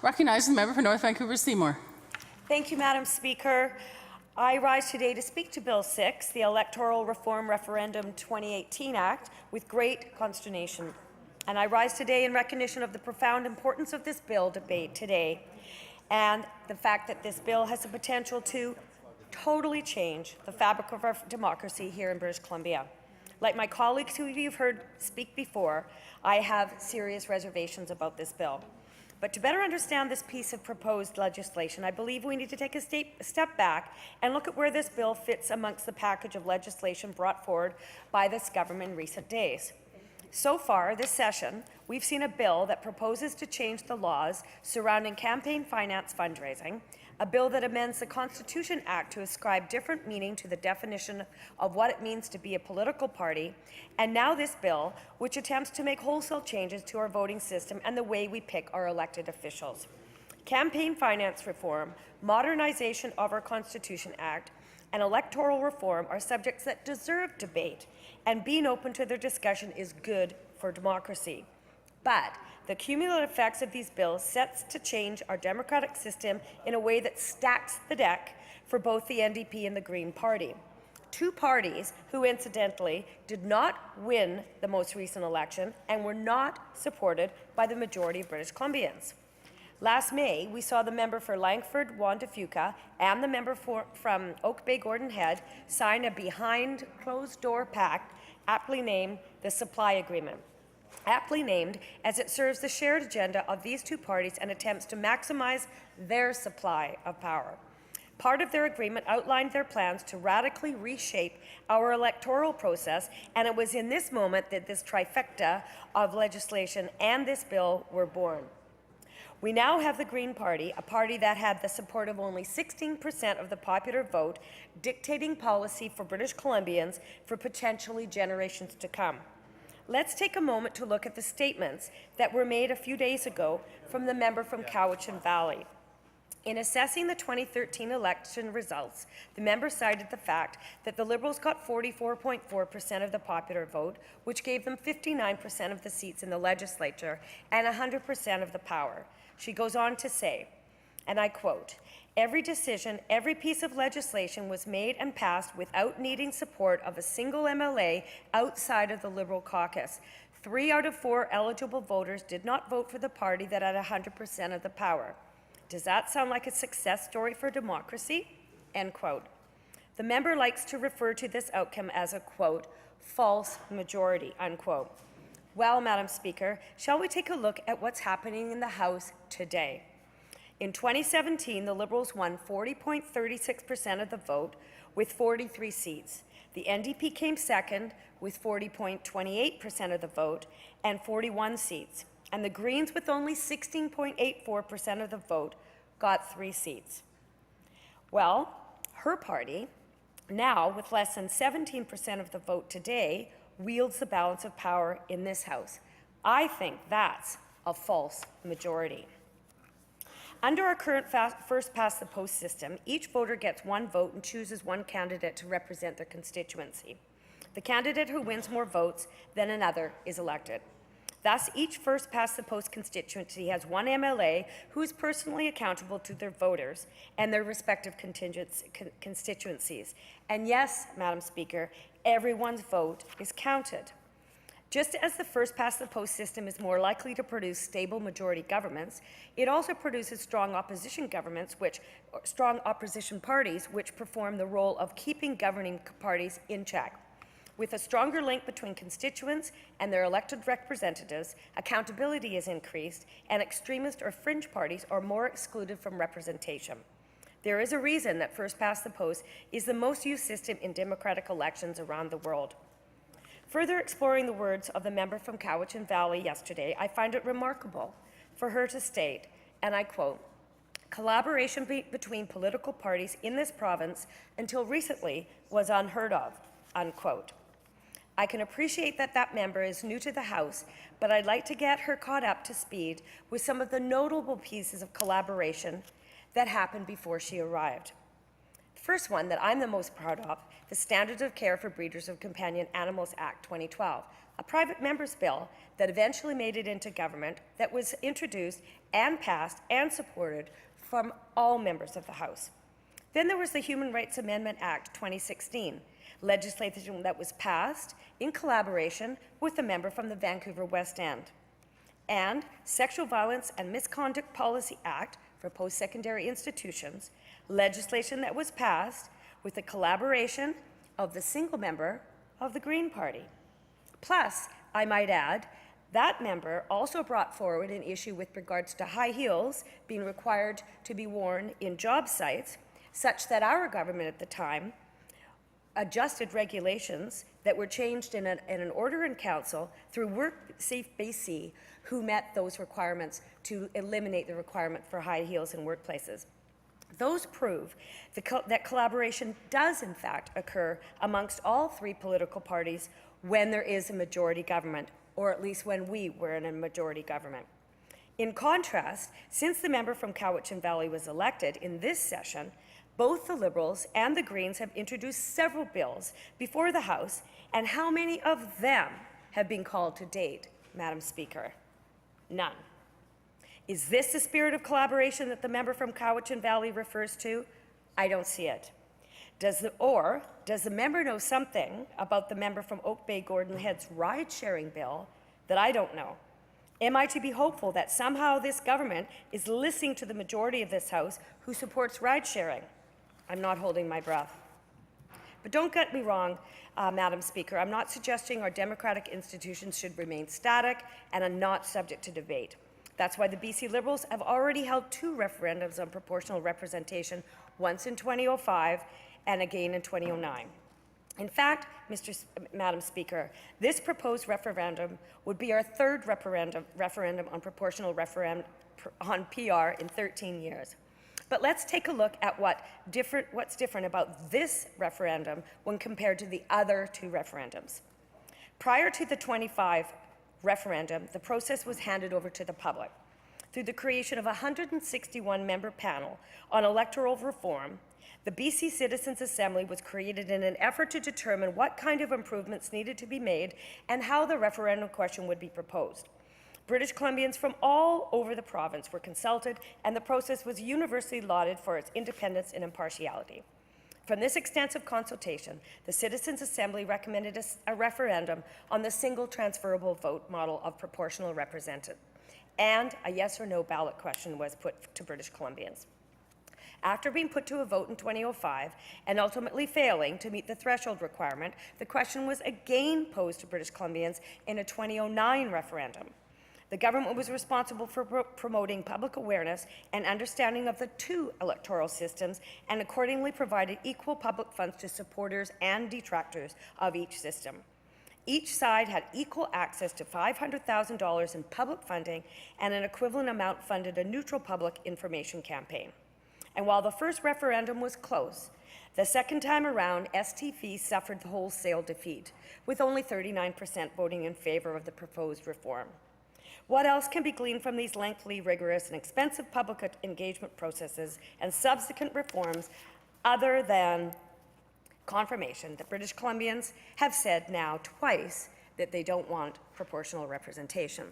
Recognizing the member for North Vancouver Seymour. Thank you, Madam Speaker. I rise today to speak to Bill 6, the Electoral Reform Referendum 2018 Act, with great consternation. And I rise today in recognition of the profound importance of this bill debate today and the fact that this bill has the potential to totally change the fabric of our democracy here in British Columbia. Like my colleagues who you've heard speak before, I have serious reservations about this bill. But to better understand this piece of proposed legislation, I believe we need to take a step back and look at where this bill fits amongst the package of legislation brought forward by this government in recent days. So far this session, we've seen a bill that proposes to change the laws surrounding campaign finance fundraising, a bill that amends the Constitution Act to ascribe different meaning to the definition of what it means to be a political party, and now this bill, which attempts to make wholesale changes to our voting system and the way we pick our elected officials. Campaign finance reform, modernization of our Constitution Act, and electoral reform are subjects that deserve debate, and being open to their discussion is good for democracy. But the cumulative effects of these bills sets to change our democratic system in a way that stacks the deck for both the NDP and the Green Party. Two parties who, incidentally, did not win the most recent election and were not supported by the majority of British Columbians. Last May, we saw the member for Langford, Wanda Fuca, and the member from Oak Bay, Gordon Head, sign a behind closed-door pact, aptly named the Supply Agreement. Aptly named as it serves the shared agenda of these two parties and attempts to maximize their supply of power. Part of their agreement outlined their plans to radically reshape our electoral process, and it was in this moment that this trifecta of legislation and this bill were born. We now have the Green Party, a party that had the support of only 16% of the popular vote, dictating policy for British Columbians for potentially generations to come. Let's take a moment to look at the statements that were made a few days ago from the member from Cowichan Valley. In assessing the 2013 election results, the member cited the fact that the Liberals got 44.4% of the popular vote, which gave them 59% of the seats in the legislature and 100% of the power. She goes on to say, and I quote, "Every decision, every piece of legislation was made and passed without needing support of a single MLA outside of the Liberal caucus. 3 out of 4 eligible voters did not vote for the party that had 100% of the power. Does that sound like a success story for democracy?" End quote. The member likes to refer to this outcome as a, quote, false majority, unquote. Well, Madam Speaker, shall we take a look at what's happening in the House today? In 2017, the Liberals won 40.36% of the vote with 43 seats. The NDP came second with 40.28% of the vote and 41 seats. And the Greens, with only 16.84% of the vote, got 3 seats. Well, her party, now with less than 17% of the vote today, wields the balance of power in this House. I think that's a false majority. Under our current first-past-the-post system, each voter gets 1 vote and chooses 1 candidate to represent their constituency. The candidate who wins more votes than another is elected. Thus, each first-past-the-post constituency has 1 MLA who is personally accountable to their voters and their respective constituencies. And yes, Madam Speaker, everyone's vote is counted. Just as the first-past-the-post system is more likely to produce stable majority governments, it also produces strong opposition parties which perform the role of keeping governing parties in check. With a stronger link between constituents and their elected representatives, accountability is increased, and extremist or fringe parties are more excluded from representation. There is a reason that first-past-the-post is the most used system in democratic elections around the world. Further exploring the words of the member from Cowichan Valley yesterday, I find it remarkable for her to state, and I quote, "Collaboration between political parties in this province until recently was unheard of," unquote. I can appreciate that that member is new to the House, but I'd like to get her caught up to speed with some of the notable pieces of collaboration that happened before she arrived. First one that I'm the most proud of, the Standards of Care for Breeders of Companion Animals Act 2012, a private member's bill that eventually made it into government, that was introduced and passed and supported from all members of the House. Then there was the Human Rights Amendment Act 2016, legislation that was passed in collaboration with a member from the Vancouver West End. And Sexual Violence and Misconduct Policy Act for post-secondary institutions, legislation that was passed with the collaboration of the single member of the Green Party. Plus, I might add, that member also brought forward an issue with regards to high heels being required to be worn in job sites, such that our government at the time adjusted regulations that were changed in an order in council through WorkSafe BC, who met those requirements to eliminate the requirement for high heels in workplaces. Those prove that collaboration does in fact occur amongst all three political parties when there is a majority government, or at least when we were in a majority government. In contrast, since the member from Cowichan Valley was elected in this session, both the Liberals and the Greens have introduced several bills before the House, and how many of them have been called to date, Madam Speaker? None. Is this the spirit of collaboration that the member from Cowichan Valley refers to? I don't see it. Does the member know something about the member from Oak Bay Gordon Head's ride-sharing bill that I don't know? Am I to be hopeful that somehow this government is listening to the majority of this House who supports ride-sharing? I'm not holding my breath. But don't get me wrong, Madam Speaker, I'm not suggesting our democratic institutions should remain static and are not subject to debate. That's why the BC Liberals have already held 2 referendums on proportional representation, once in 2005 and again in 2009. In fact, Madam Speaker, this proposed referendum would be our 3rd referendum on proportional on PR in 13 years. But let's take a look at what's different about this referendum when compared to the other 2 referendums. Prior to the 25 referendum, the process was handed over to the public through the creation of a 161-member panel on electoral reform. The BC Citizens Assembly was created in an effort to determine what kind of improvements needed to be made and how the referendum question would be proposed. British Columbians from all over the province were consulted, and the process was universally lauded for its independence and impartiality. From this extensive consultation, the Citizens Assembly recommended a referendum on the single transferable vote model of proportional representation, and a yes or no ballot question was put to British Columbians. After being put to a vote in 2005 and ultimately failing to meet the threshold requirement, the question was again posed to British Columbians in a 2009 referendum. The government was responsible for promoting public awareness and understanding of the 2 electoral systems, and accordingly provided equal public funds to supporters and detractors of each system. Each side had equal access to $500,000 in public funding, and an equivalent amount funded a neutral public information campaign. And while the first referendum was close, the second time around, STV suffered wholesale defeat, with only 39% voting in favor of the proposed reform. What else can be gleaned from these lengthy, rigorous, and expensive public engagement processes and subsequent reforms other than confirmation that British Columbians have said now twice that they don't want proportional representation?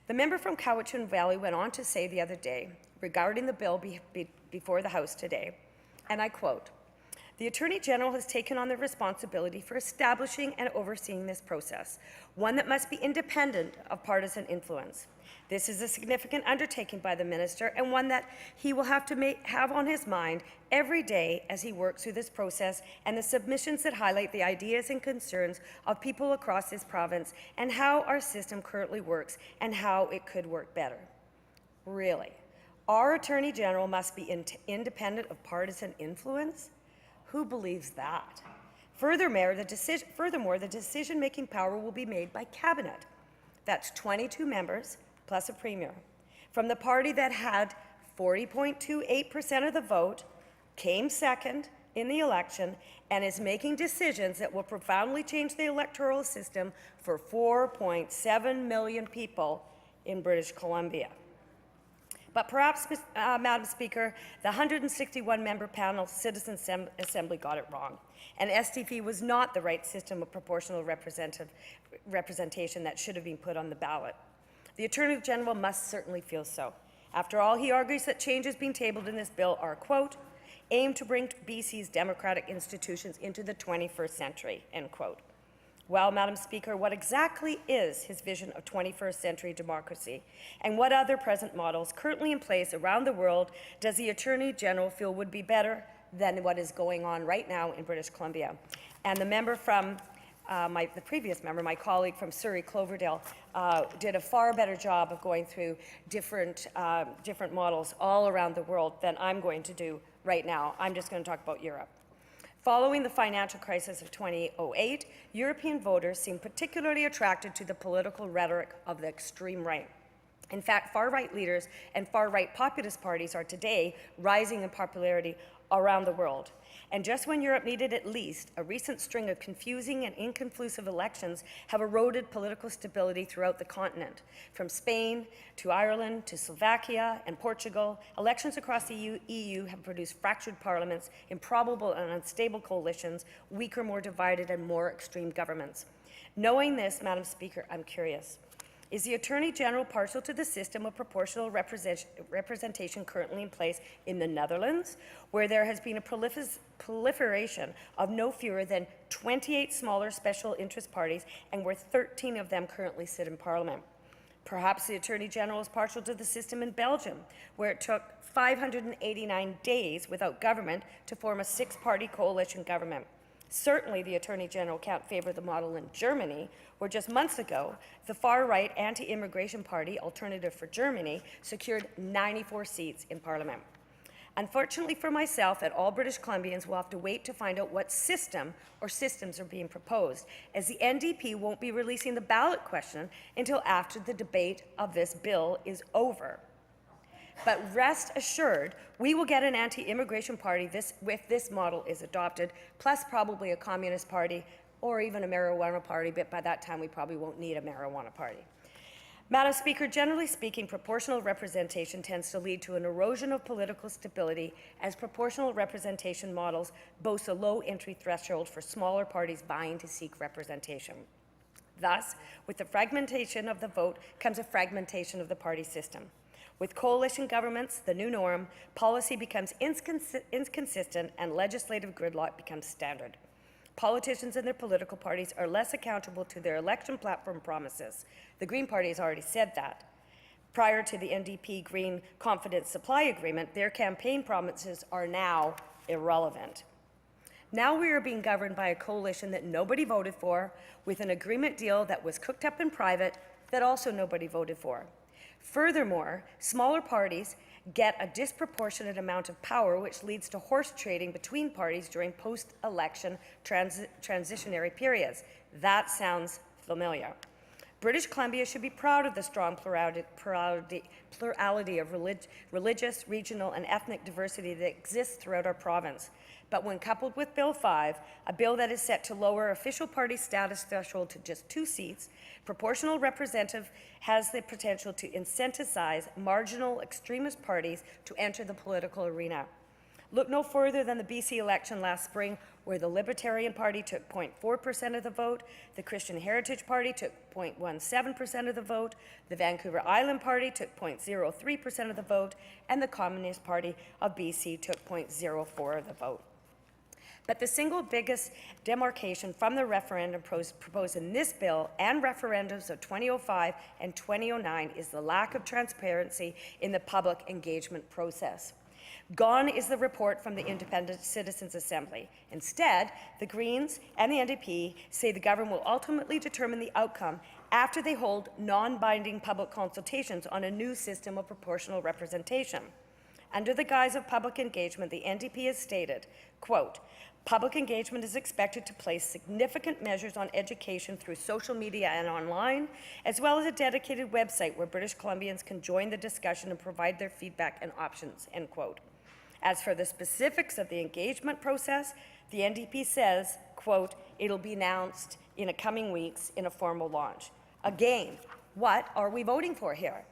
The member from Cowichan Valley went on to say the other day regarding the bill before the House today, and I quote, "The Attorney General has taken on the responsibility for establishing and overseeing this process, one that must be independent of partisan influence. This is a significant undertaking by the Minister, and one that he will have to have on his mind every day as he works through this process and the submissions that highlight the ideas and concerns of people across this province and how our system currently works and how it could work better." Really? Our Attorney General must be independent of partisan influence? Who believes that? Furthermore, the decision-making power will be made by Cabinet. That's 22 members plus a Premier, from the party that had 40.28% of the vote, came second in the election, and is making decisions that will profoundly change the electoral system for 4.7 million people in British Columbia. But perhaps, Madam Speaker, the 161-member panel Citizen Assembly got it wrong, and STP was not the right system of proportional representation that should have been put on the ballot. The Attorney General must certainly feel so. After all, he argues that changes being tabled in this bill are, quote, aim to bring BC's democratic institutions into the 21st century, end quote. Well, Madam Speaker, what exactly is his vision of 21st century democracy? And what other present models currently in place around the world does the Attorney General feel would be better than what is going on right now in British Columbia? And the member from, the previous member, my colleague from Surrey, Cloverdale, did a far better job of going through different models all around the world than I'm going to do right now. I'm just going to talk about Europe. Following the financial crisis of 2008, European voters seemed particularly attracted to the political rhetoric of the extreme right. In fact, far-right leaders and far-right populist parties are today rising in popularity around the world. And just when Europe needed it least, a recent string of confusing and inconclusive elections have eroded political stability throughout the continent. From Spain to Ireland to Slovakia and Portugal, elections across the EU have produced fractured parliaments, improbable and unstable coalitions, weaker, more divided, and more extreme governments. Knowing this, Madam Speaker, I'm curious. Is the Attorney General partial to the system of proportional representation currently in place in the Netherlands, where there has been a proliferation of no fewer than 28 smaller special interest parties and where 13 of them currently sit in Parliament? Perhaps the Attorney General is partial to the system in Belgium, where it took 589 days without government to form a 6-party coalition government. Certainly, the Attorney General can't favor the model in Germany, where just months ago, the far-right anti-immigration party, Alternative for Germany, secured 94 seats in Parliament. Unfortunately for myself and all British Columbians, will have to wait to find out what system or systems are being proposed, as the NDP won't be releasing the ballot question until after the debate of this bill is over. But rest assured, we will get an anti-immigration party if this model is adopted, plus probably a communist party or even a marijuana party, but by that time we probably won't need a marijuana party. Madam Speaker, generally speaking, proportional representation tends to lead to an erosion of political stability, as proportional representation models boast a low entry threshold for smaller parties vying to seek representation. Thus, with the fragmentation of the vote comes a fragmentation of the party system. With coalition governments, the new norm, policy becomes inconsistent and legislative gridlock becomes standard. Politicians and their political parties are less accountable to their election platform promises. The Green Party has already said that. Prior to the NDP Green Confidence Supply Agreement, their campaign promises are now irrelevant. Now we are being governed by a coalition that nobody voted for, with an agreement deal that was cooked up in private that also nobody voted for. Furthermore, smaller parties get a disproportionate amount of power, which leads to horse trading between parties during post-election transitionary periods. That sounds familiar. British Columbia should be proud of the strong plurality of religious, regional, and ethnic diversity that exists throughout our province. But when coupled with Bill 5, a bill that is set to lower official party status threshold to just 2 seats, proportional representative has the potential to incentivize marginal extremist parties to enter the political arena. Look no further than the BC election last spring, where the Libertarian Party took 0.4% of the vote, the Christian Heritage Party took 0.17% of the vote, the Vancouver Island Party took 0.03% of the vote, and the Communist Party of BC took 0.04% of the vote. But the single biggest demarcation from the referendum proposed in this bill and referendums of 2005 and 2009 is the lack of transparency in the public engagement process. Gone is the report from the Independent Citizens Assembly. Instead, the Greens and the NDP say the government will ultimately determine the outcome after they hold non-binding public consultations on a new system of proportional representation. Under the guise of public engagement, the NDP has stated, quote, public engagement is expected to place significant measures on education through social media and online, as well as a dedicated website where British Columbians can join the discussion and provide their feedback and options, end quote. As for the specifics of the engagement process, the NDP says, quote, it'll be announced in the coming weeks in a formal launch. Again, what are we voting for here?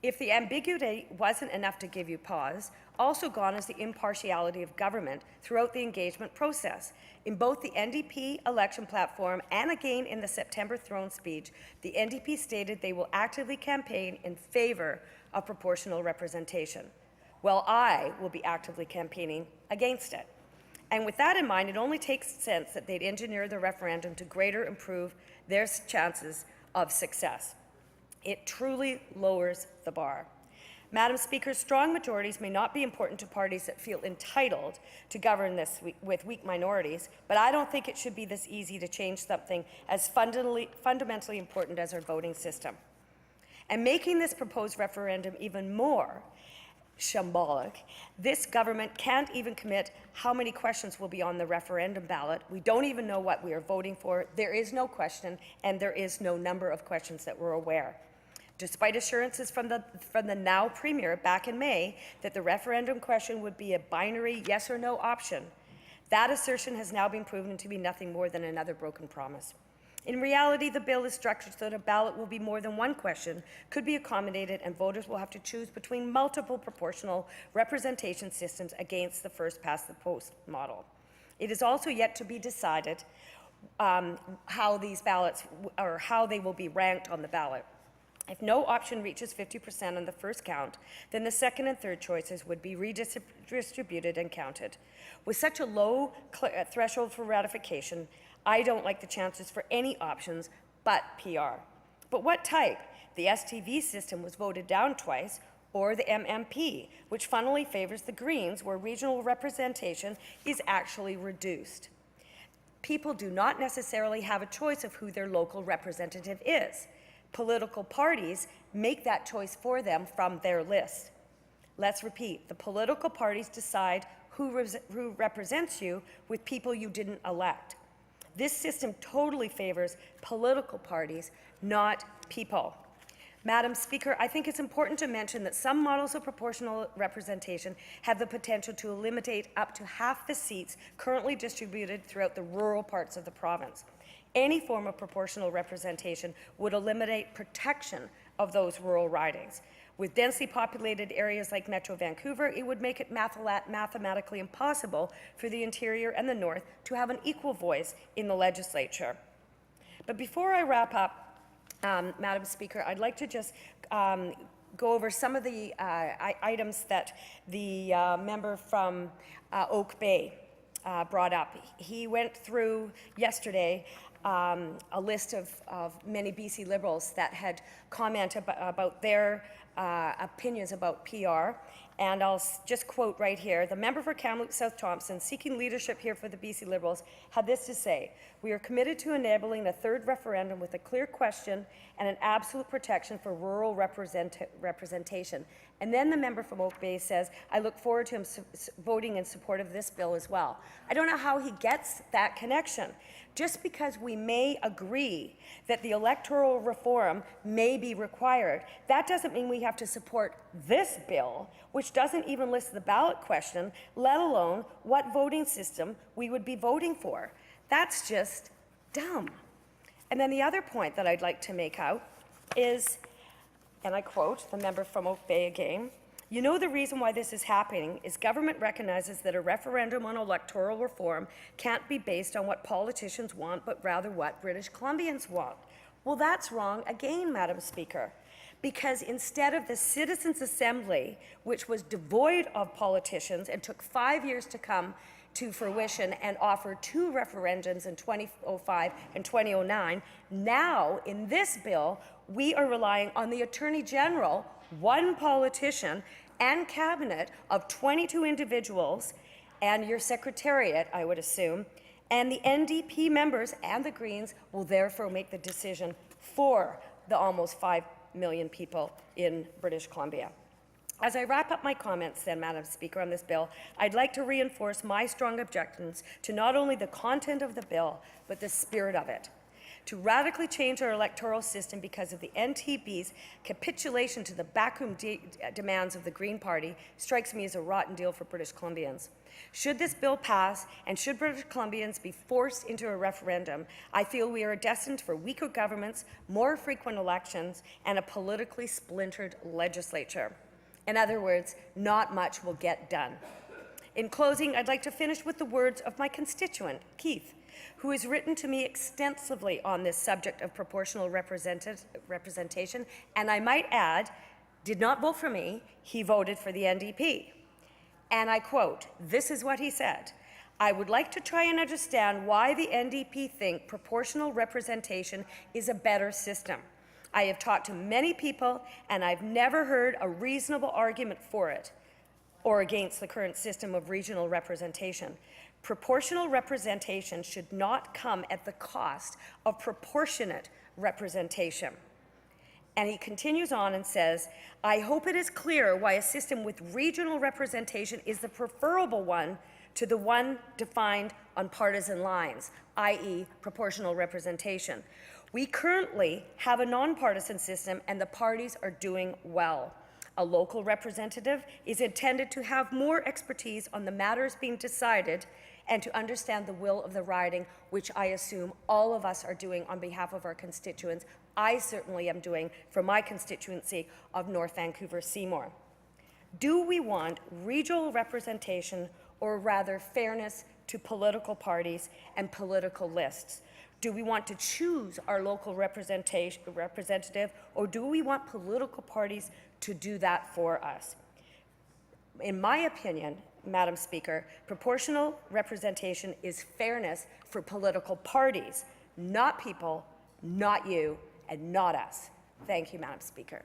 If the ambiguity wasn't enough to give you pause, also gone is the impartiality of government throughout the engagement process. In both the NDP election platform and again in the September throne speech, the NDP stated they will actively campaign in favor of proportional representation. Well, I will be actively campaigning against it. And with that in mind, it only takes sense that they'd engineer the referendum to greater improve their chances of success. It truly lowers the bar. Madam Speaker, strong majorities may not be important to parties that feel entitled to govern this with weak minorities, but I don't think it should be this easy to change something as fundamentally important as our voting system. And making this proposed referendum even more shambolic, this government can't even commit how many questions will be on the referendum ballot. We don't even know what we are voting for. There is no question, and there is no number of questions that we're aware. Despite assurances from the now Premier back in May that the referendum question would be a binary yes or no option, that assertion has now been proven to be nothing more than another broken promise. In reality, the bill is structured so that a ballot will be more than one question, could be accommodated, and voters will have to choose between multiple proportional representation systems against the first-past-the-post model. It is also yet to be decided how these ballots, or how they will be ranked on the ballot. If no option reaches 50% on the first count, then the second and third choices would be redistributed and counted. With such a low threshold for ratification, I don't like the chances for any options but PR. But what type? The STV system was voted down twice, or the MMP, which funnily favors the Greens, where regional representation is actually reduced. People do not necessarily have a choice of who their local representative is. Political parties make that choice for them from their list. Let's repeat, the political parties decide who represents you with people you didn't elect. This system totally favors political parties, not people. Madam Speaker, I think it's important to mention that some models of proportional representation have the potential to eliminate up to half the seats currently distributed throughout the rural parts of the province. Any form of proportional representation would eliminate protection of those rural ridings. With densely populated areas like Metro Vancouver, it would make it mathematically impossible for the interior and the north to have an equal voice in the legislature. But before I wrap up, Madam Speaker, I'd like to just go over some of the items that the member from Oak Bay brought up. He went through yesterday a list of many BC Liberals that had commented about their opinions about PR. And I'll just quote right here. The member for Kamloops South Thompson, seeking leadership here for the BC Liberals, had this to say: "We are committed to enabling a third referendum with a clear question and an absolute protection for rural representation." And then the member from Oak Bay says, "I look forward to him voting in support of this bill as well." I don't know how he gets that connection. Just because we may agree that the electoral reform may be required, that doesn't mean we have to support this bill, which doesn't even list the ballot question, let alone what voting system we would be voting for. That's just dumb. And then the other point that I'd like to make out is, and I quote the member from Oak Bay again, "You know, the reason why this is happening is government recognizes that a referendum on electoral reform can't be based on what politicians want, but rather what British Columbians want." Well, that's wrong again, Madam Speaker, because instead of the Citizens' Assembly, which was devoid of politicians and took 5 years to come to fruition and offer 2 referendums in 2005 and 2009, now in this bill, we are relying on the Attorney General, one politician, and cabinet of 22 individuals, and your secretariat, I would assume, and the NDP members and the Greens will therefore make the decision for the almost 5 million people in British Columbia. As I wrap up my comments then, Madam Speaker, on this bill, I'd like to reinforce my strong objections to not only the content of the bill, but the spirit of it. to radically change our electoral system because of the NTB's capitulation to the backroom demands of the Green Party strikes me as a rotten deal for British Columbians. Should this bill pass, and should British Columbians be forced into a referendum, I feel we are destined for weaker governments, more frequent elections, and a politically splintered legislature. In other words, not much will get done. In closing, I'd like to finish with the words of my constituent, Keith, who has written to me extensively on this subject of proportional representation, and I might add, did not vote for me, he voted for the NDP. And I quote, this is what he said: I would like to try and understand why the NDP think proportional representation is a better system. I have talked to many people, and I've never heard a reasonable argument for it or against the current system of regional representation. Proportional representation should not come at the cost of proportionate representation. And he continues on and says, I hope it is clear why a system with regional representation is the preferable one to the one defined on partisan lines, i.e. proportional representation. We currently have a nonpartisan system and the parties are doing well. A local representative is intended to have more expertise on the matters being decided and to understand the will of the riding, which I assume all of us are doing on behalf of our constituents. I certainly am doing for my constituency of North Vancouver Seymour. Do we want regional representation, or rather fairness to political parties and political lists? Do we want to choose our local representative, or do we want political parties to do that for us? In my opinion, Madam Speaker, proportional representation is fairness for political parties, not people, not you, and not us. Thank you, Madam Speaker.